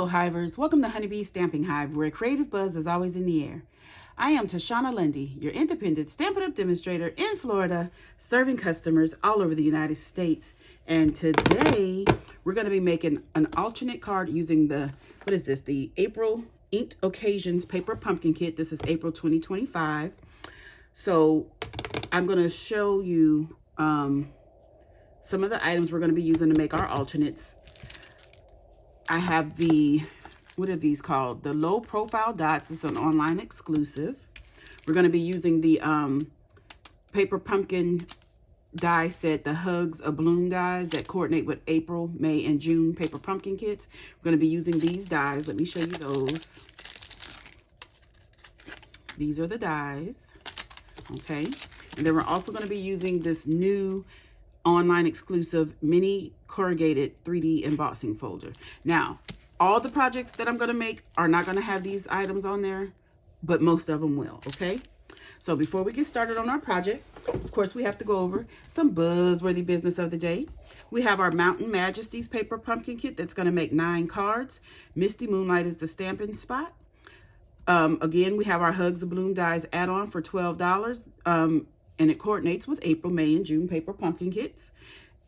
Hello Hivers, welcome to Honeybee Stamping Hive, where creative buzz is always in the air. I am Tashana Lundy, your independent Stampin' Up! Demonstrator in Florida, serving customers all over the United States. And today, we're going to be making an alternate card using the, the April Inked Occasions Paper Pumpkin Kit. This is April 2025. So, I'm going to show you some of the items we're going to be using to make our alternates. I have the, what are these called? The low profile dots. It's an online exclusive. We're going to be using the paper pumpkin die set, the Hugs of Bloom dies that coordinate with April, May, and June paper pumpkin kits. We're going to be using these dies. Let me show you those. These are the dies. Okay. And then we're also going to be using this new online exclusive mini corrugated 3D embossing folder. Now, all the projects that I'm going to make are not going to have these items on there, but most of them will, okay? So before we get started on our project, of course, we have to go over some buzzworthy business of the day. We have our Mountain Majesties paper pumpkin kit that's going to make 9 cards. Misty Moonlight is the stamping spot. Again, we have our Hugs of Bloom dies add-on for $12. And it coordinates with April, May, and June paper pumpkin kits.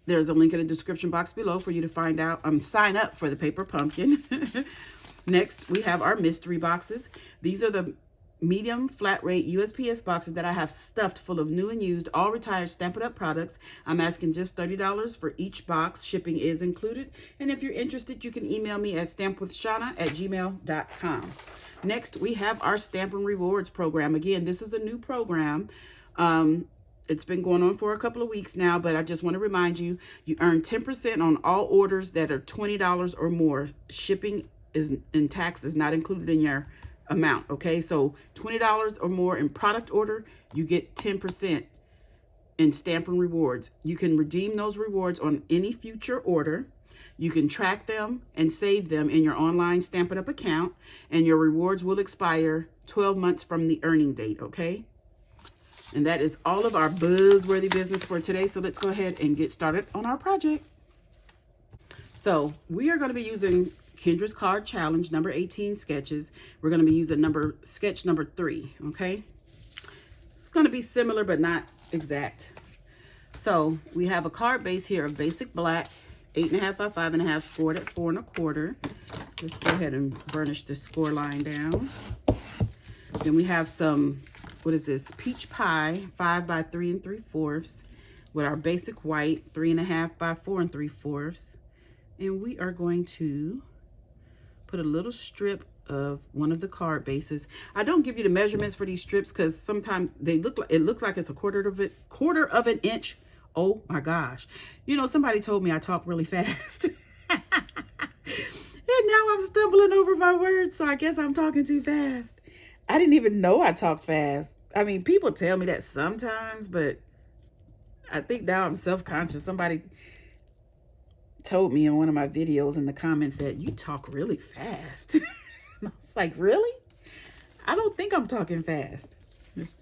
There's a link in the description box below for you to find out, sign up for the paper pumpkin. Next, we have our mystery boxes. These are the medium flat rate USPS boxes that I have stuffed full of new and used, all retired Stampin' Up! Products. I'm asking just $30 for each box. Shipping is included. And if you're interested, you can email me at stampwithshana@gmail.com. Next, we have our Stampin' Rewards program. Again, this is a new program. It's been going on for a couple of weeks now, but I just want to remind you, you earn 10% on all orders that are $20 or more. Shipping is and tax is not included in your amount, okay? So $20 or more in product order, you get 10% in Stampin' Rewards. You can redeem those rewards on any future order. You can track them and save them in your online Stampin' Up! Account, and your rewards will expire 12 months from the earning date, okay? And that is all of our buzzworthy business for today. So let's go ahead and get started on our project. So we are going to be using Kendra's Card Challenge number 18 sketches. We're going to be using sketch number 3. Okay. It's going to be similar, but not exact. So we have a card base here of basic black, 8.5 by 5.5, scored at 4 1/4. Let's go ahead and burnish the score line down. Then we have some, what is this? Peach Pie, 5 by 3 3/4, with our basic white, 3.5 by 4 3/4. And we are going to put a little strip of one of the card bases. I don't give you the measurements for these strips because sometimes it looks like it's a quarter of an inch. Oh my gosh. You know, somebody told me I talk really fast. And now I'm stumbling over my words, so I guess I'm talking too fast. I didn't even know I talk fast. I mean, people tell me that sometimes, but I think now I'm self-conscious. Somebody told me in one of my videos in the comments that you talk really fast. I was like, really? I don't think I'm talking fast.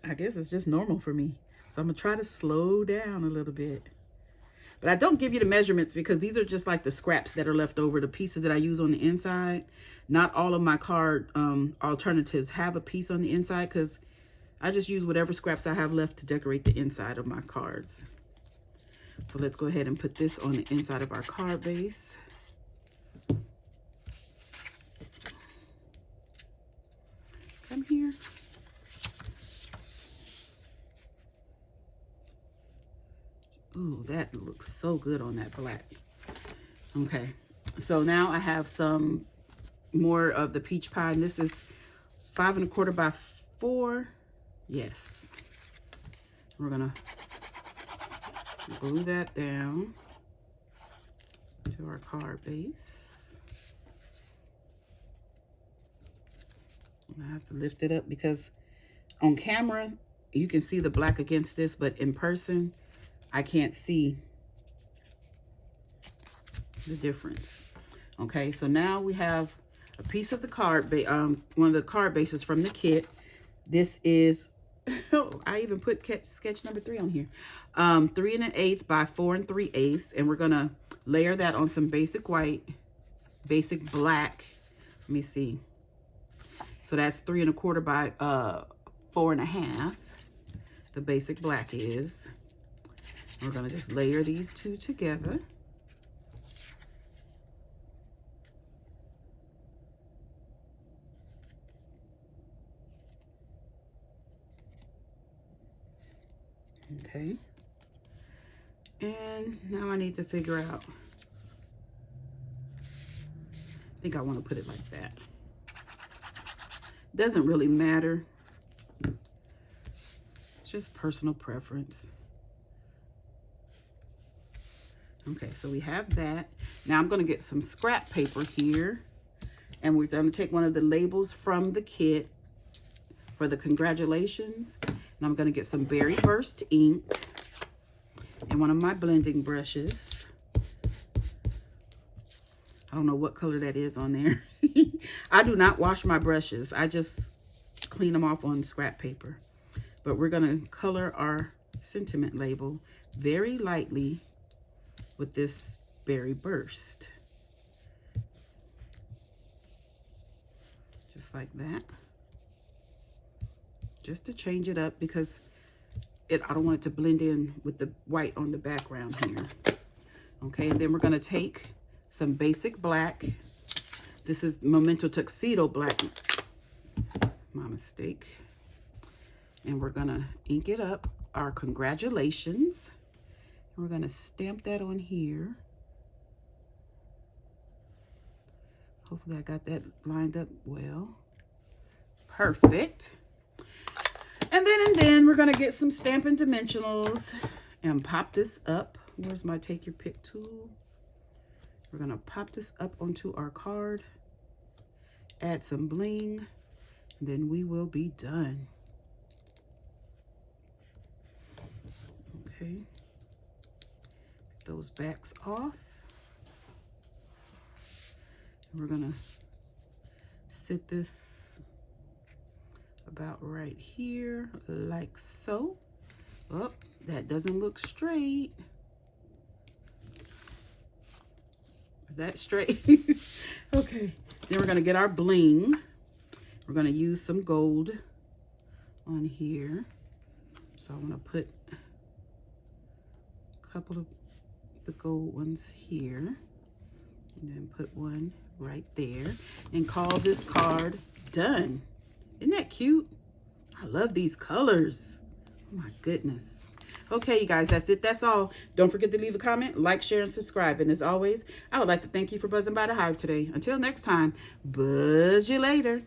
I guess it's just normal for me. So I'm going to try to slow down a little bit. But I don't give you the measurements because these are just like the scraps that are left over, the pieces that I use on the inside. Not all of my card alternatives have a piece on the inside because I just use whatever scraps I have left to decorate the inside of my cards. So let's go ahead and put this on the inside of our card base. Come here. Ooh, that looks so good on that black. Okay, so now I have some more of the peach pie, and this is 5 1/4 by 4. Yes. We're gonna glue that down to our card base. I have to lift it up because on camera you can see the black against this, but in person I can't see the difference. Okay, so now we have a piece of the card, one of the card bases from the kit. This is, oh, I even put sketch number 3 on here. 3 1/8 by 4 3/8, and we're gonna layer that on some basic white, basic black, Let me see. So that's 3 1/4 by 4 1/2. The basic black is. We're gonna just layer these two together. Okay. And now I need to figure out, I think I want to put it like that. Doesn't really matter. Just personal preference. Okay, so we have that. Now I'm going to get some scrap paper here, and we're going to take one of the labels from the kit for the congratulations, and I'm going to get some Berry Burst ink and one of my blending brushes. I don't know what color that is on there. I do not wash my brushes. I just clean them off on scrap paper. But we're going to color our sentiment label very lightly with this Berry Burst. Just like that. Just to change it up because I don't want it to blend in with the white on the background here. Okay, and then we're going to take some basic black. This is Memento Tuxedo black. My mistake. And we're going to ink it up, our congratulations. And we're going to stamp that on here. Hopefully I got that lined up well. Perfect. And then we're going to get some Stampin' Dimensionals and pop this up. Where's my take your pick tool? We're going to pop this up onto our card. Add some bling. And then we will be done. Okay. Get those backs off. And we're going to sit this about right here, like so. Oh, that doesn't look straight. Is that straight? Okay, then we're gonna get our bling. We're gonna use some gold on here. So I'm gonna put a couple of the gold ones here, and then put one right there, and call this card done. Isn't that cute? I love these colors. Oh my goodness. Okay, you guys, that's it. That's all. Don't forget to leave a comment, like, share, and subscribe. And as always, I would like to thank you for buzzing by the Hive today. Until next time, buzz you later.